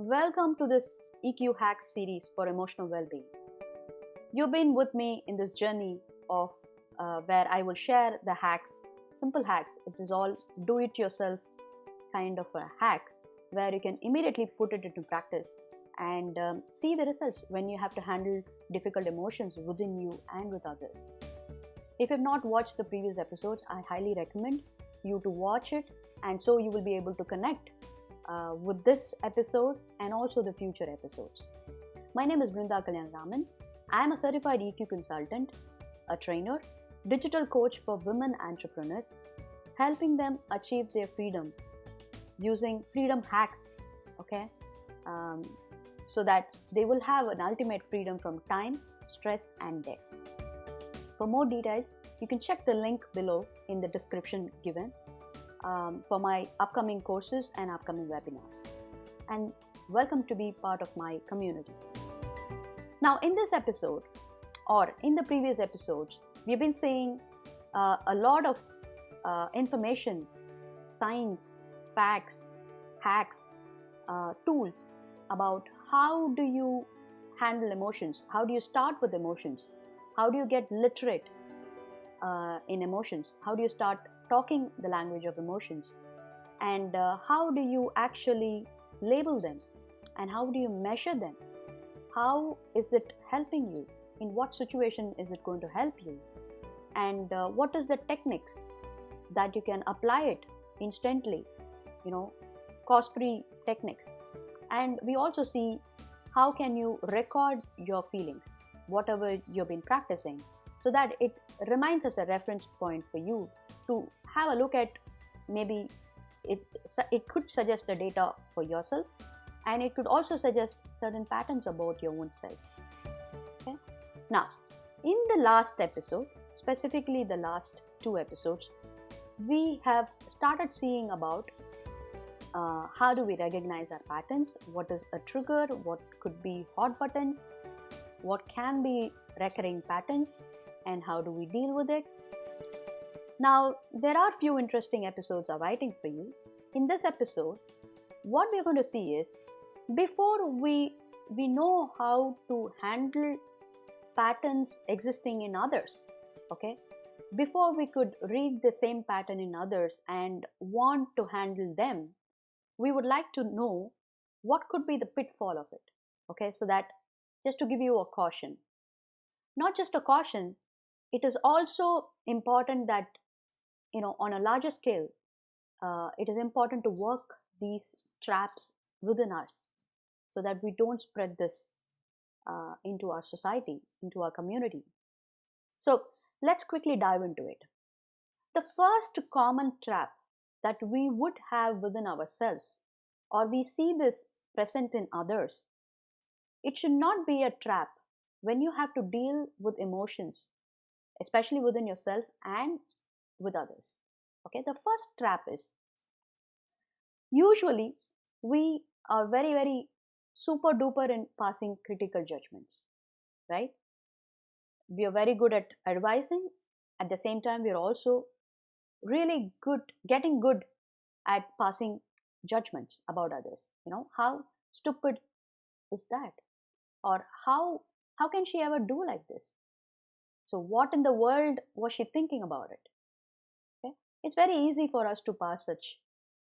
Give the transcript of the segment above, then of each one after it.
Welcome to this EQ Hacks series for emotional well-being. You've been with me in this journey of where I will share the hacks, simple hacks. It is all do-it-yourself kind of a hack where you can immediately put it into practice and see the results when you have to handle difficult emotions within you and with others. If you have not watched the previous episodes, I highly recommend you to watch it, and so you will be able to connect with this episode and also the future episodes. My name is Brinda Kalyanaraman. I am a certified EQ consultant, a trainer, digital coach for women entrepreneurs, helping them achieve their freedom using freedom hacks, so that they will have an ultimate freedom from time, stress, and debts. For more details, you can check the link below in the description given for my upcoming courses and upcoming webinars. And welcome to be part of my community. Now, in this episode, or in the previous episodes, we've been seeing a lot of information, science, facts, hacks, tools about how do you handle emotions, how do you start with emotions, how do you get literate in emotions, how do you start talking the language of emotions, and how do you actually label them, and how do you measure them, how is it helping you, in what situation is it going to help you, and what is the techniques that you can apply it instantly, cost-free techniques. And we also see how can you record your feelings, whatever you've been practicing, so that it remains as a reference point for you to have a look at. Maybe it could suggest the data for yourself, and it could also suggest certain patterns about your own self. Okay? Now, in the last episode, specifically the last 2 episodes, we have started seeing about how do we recognize our patterns, what is a trigger, what could be hot buttons, what can be recurring patterns, and how do we deal with it. Now, there are few interesting episodes awaiting for you. In this episode, what we're going to see is, before we know how to handle patterns existing in others, before we could read the same pattern in others and want to handle them, we would like to know what could be the pitfall of it. So that, just to give you a caution, not just a caution, it is also important that, on a larger scale, it is important to work these traps within us so that we don't spread this into our society, into our community. So let's quickly dive into it. The first common trap that we would have within ourselves, or we see this present in others, it should not be a trap when you have to deal with emotions, especially within yourself and with others. The first trap is, usually we are very, very super duper in passing critical judgments, right? We are very good at advising. At the same time, we are also really good, getting good at passing judgments about others. How stupid is that? Or how can she ever do like this? So what in the world was she thinking about it? It's very easy for us to pass such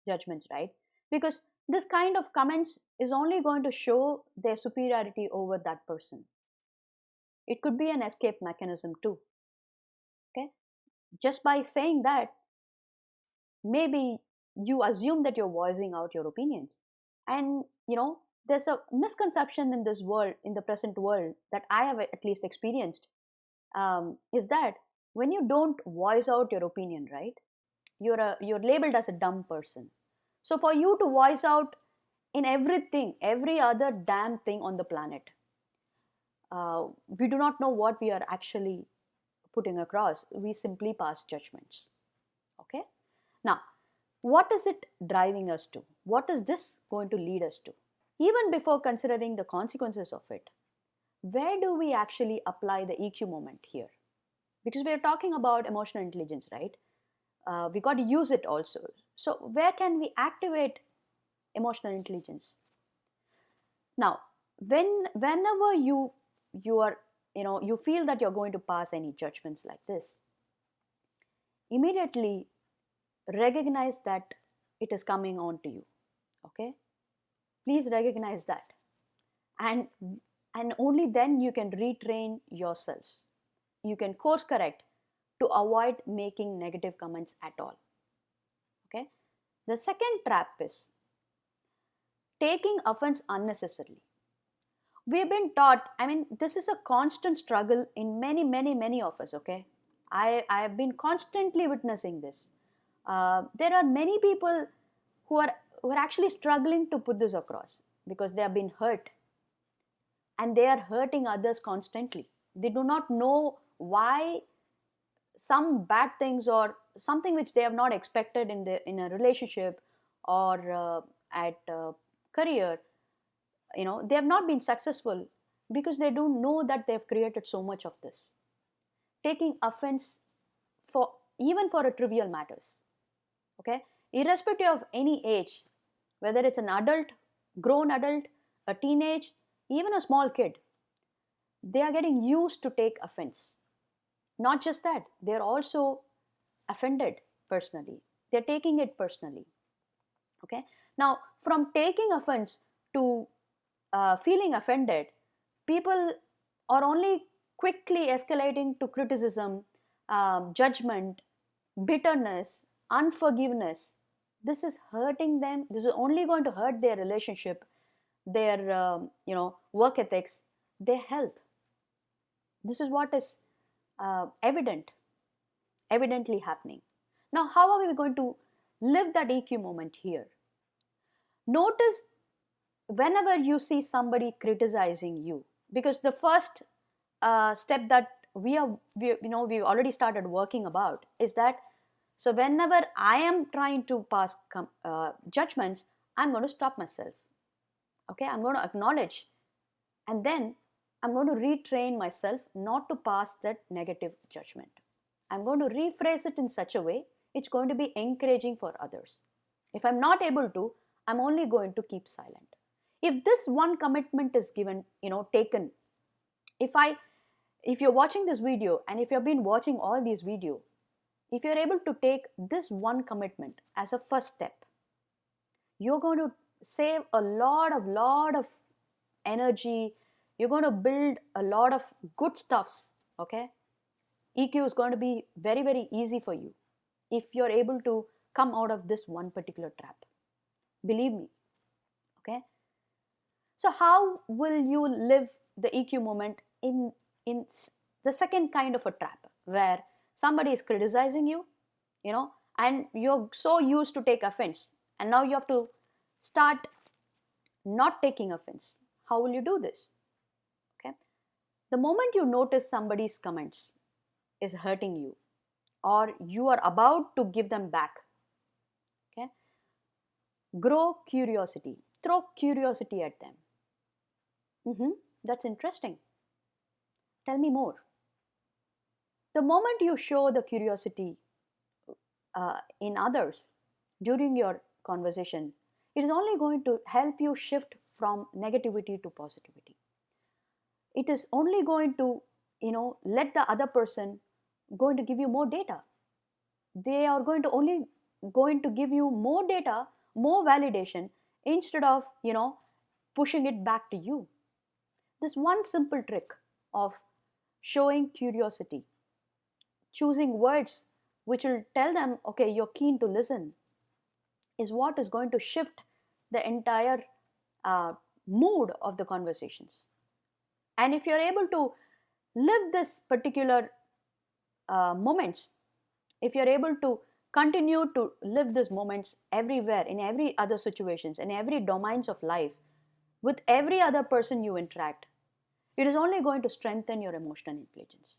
judgments, right? Because this kind of comments is only going to show their superiority over that person. It could be an escape mechanism too. Just by saying that, maybe you assume that you're voicing out your opinions. And, there's a misconception in this world, in the present world, that I have at least experienced, is that when you don't voice out your opinion, right, you're labeled as a dumb person. So for you to voice out in everything, every other damn thing on the planet, we do not know what we are actually putting across. We simply pass judgments. Now, what is it driving us to? What is this going to lead us to? Even before considering the consequences of it, where do we actually apply the EQ moment here? Because we are talking about emotional intelligence, right? We got to use it also. So where can we activate emotional intelligence? Now, whenever you are, you feel that you're going to pass any judgments like this, immediately recognize that it is coming on to you. Okay, please recognize that, and only then you can retrain yourselves. You can course correct to avoid making negative comments at all. Okay, the second trap is taking offense unnecessarily. We've been taught, I mean, this is a constant struggle in many of us. Okay, I have been constantly witnessing this. There are many people who are actually struggling to put this across because they have been hurt, and they are hurting others constantly. They do not know why some bad things or something which they have not expected in a relationship or at career, they have not been successful because they don't know that they have created so much of this. Taking offense for even for a trivial matters. Okay, irrespective of any age, whether it's an adult, grown adult, a teenage, even a small kid, they are getting used to take offense. Not just that, they're also offended personally. They're taking it personally. Okay, now from taking offense to feeling offended, people are only quickly escalating to criticism, judgment, bitterness, unforgiveness. This is hurting them. This is only going to hurt their relationship, their work ethics, their health. This is what is evidently happening. Now, how are we going to live that EQ moment here? Notice whenever you see somebody criticizing you, because the first step that we've already started working about is that, so whenever I am trying to pass judgments, I'm going to stop myself. Okay, I'm going to acknowledge, and then I'm going to retrain myself not to pass that negative judgment. I'm going to rephrase it in such a way it's going to be encouraging for others. If I'm not able to, I'm only going to keep silent. If this one commitment is given, taken, if you're watching this video and if you've been watching all these videos, if you're able to take this one commitment as a first step, you're going to save a lot of energy. You're going to build a lot of good stuffs. Okay, EQ is going to be very easy for you if you're able to come out of this one particular trap. Believe me. Okay, so how will you live the EQ moment in the second kind of a trap, where somebody is criticizing you, and you're so used to take offense, and now you have to start not taking offense? How will you do this? Okay, the moment you notice somebody's comments is hurting you, or you are about to give them back, okay, grow curiosity. Throw curiosity at them. That's interesting. Tell me more. The moment you show the curiosity in others during your conversation, it is only going to help you shift from negativity to positivity. It is only going to, let the other person going to give you more data. They are going to give you more data, more validation, instead of, pushing it back to you. This one simple trick of showing curiosity, choosing words which will tell them, okay, you're keen to listen, is what is going to shift the entire mood of the conversations. And if you're able to live this particular moments, if you're able to continue to live these moments everywhere, in every other situations, in every domains of life, with every other person you interact, it is only going to strengthen your emotional intelligence.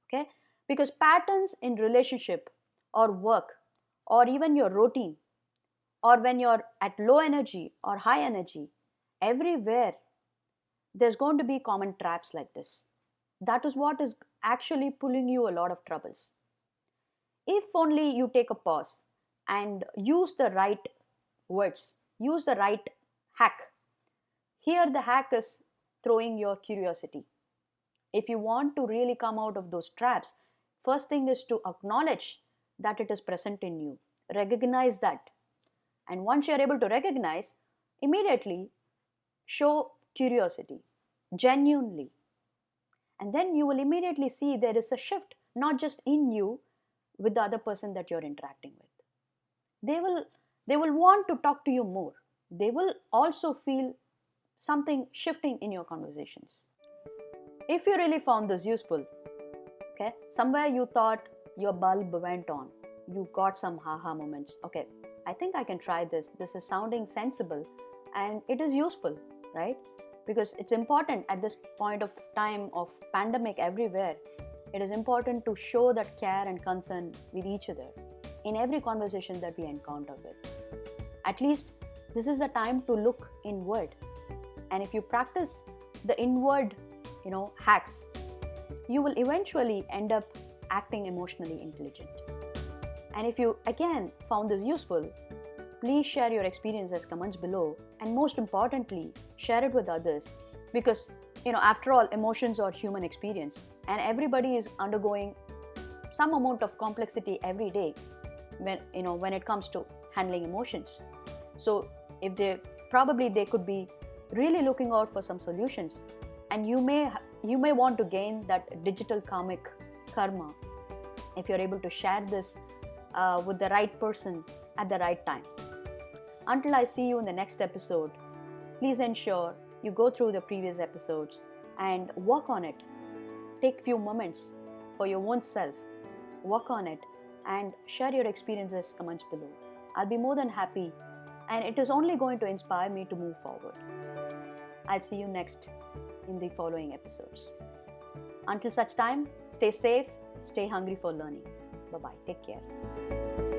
Okay, because patterns in relationship or work, or even your routine, or when you're at low energy or high energy, everywhere there's going to be common traps like this. That is what is actually pulling you a lot of troubles. If only you take a pause and use the right words, use the right hack, Here the hack is throwing your curiosity. If you want to really come out of those traps, first thing is to acknowledge that it is present in you. Recognize that. And once you're able to recognize, immediately show curiosity, genuinely. And then you will immediately see there is a shift, not just in you, with the other person that you're interacting with. They will want to talk to you more. They will also feel something shifting in your conversations. If you really found this useful, okay, somewhere you thought your bulb went on, you got some haha moments, okay, I think I can try this. This is sounding sensible and it is useful, right? Because it's important at this point of time of pandemic everywhere. It is important to show that care and concern with each other in every conversation that we encounter with. At least this is the time to look inward. And if you practice the inward, hacks, you will eventually end up acting emotionally intelligent. And if you again found this useful, please share your experience as comments below, and most importantly, share it with others, because after all, emotions are human experience, and everybody is undergoing some amount of complexity every day when it comes to handling emotions. So if they could be really looking out for some solutions, and you may want to gain that digital karmic karma if you're able to share this with the right person at the right time. Until I see you in the next episode, please ensure you go through the previous episodes and work on it. Take few moments for your own self, work on it, and share your experiences, comments below. I'll be more than happy, and it is only going to inspire me to move forward. I'll see you next in the following episodes. Until such time, stay safe, stay hungry for learning. Bye-bye. Take care.